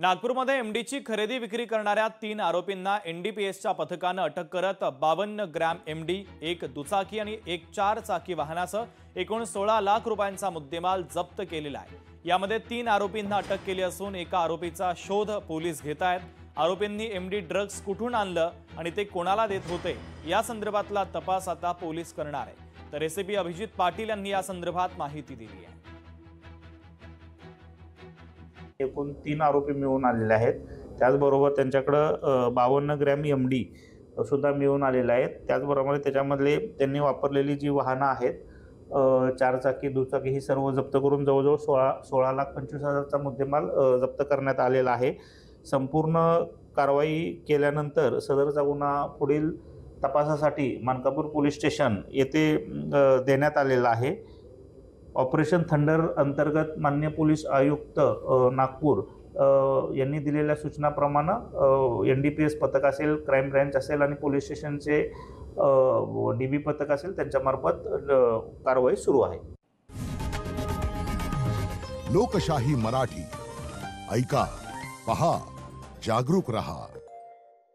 नागपूरमध्ये एमडीची खरेदी विक्री करणाऱ्या 3 आरोपींना एनडीपीएसच्या पथकानं अटक करत 52 ग्रॅम एमडी, एक दुचाकी आणि एक 4 चाकी वाहनासह एकूण 16 लाख रुपयांचा मुद्देमाल जप्त केलेला आहे। यामध्ये 3 आरोपींना अटक केली असून एका आरोपीचा शोध पोलीस घेत आहेत। आरोपींनी एमडी ड्रग्ज कुठून आणलं आणि ते कोणाला देत होते या संदर्भातला तपास आता पोलीस करणार आहे। तर एसीपी अभिजित पाटील यांनी या संदर्भात माहिती दिली आहे। एकूण 3 आरोपी मिळून आलेले आहेत। त्याचबरोबर त्यांच्याकडे 52 ग्रॅम एमडी सुद्धा मिळून आलेले आहेत। त्याचबरोबर त्याच्यामधले त्यांनी वापरलेली जी वाहनं आहेत 4 चाकी दुचाकी ही सर्व जप्त करून जवळजवळ 16,25,000चा मुद्देमाल जप्त करण्यात आलेला आहे। संपूर्ण कारवाई केल्यानंतर सदरचा गुन्हा पुढील तपासासाठी मानकापूर पोलीस स्टेशन येथे देण्यात आलेला आहे। ऑपरेशन थंडर अंतर्गत माननीय पोलीस आयुक्त नागपूर यांनी दिलेल्या सूचनाप्रमाणे एनडीपीएस पथक असेल, क्राइम ब्रांच असेल आणि पोलीस स्टेशनचे डीबी पथक असेल त्यांच्यामार्फत कारवाई सुरू आहे। लोकशाही मराठी ऐका, पहा, जागरूक रहा।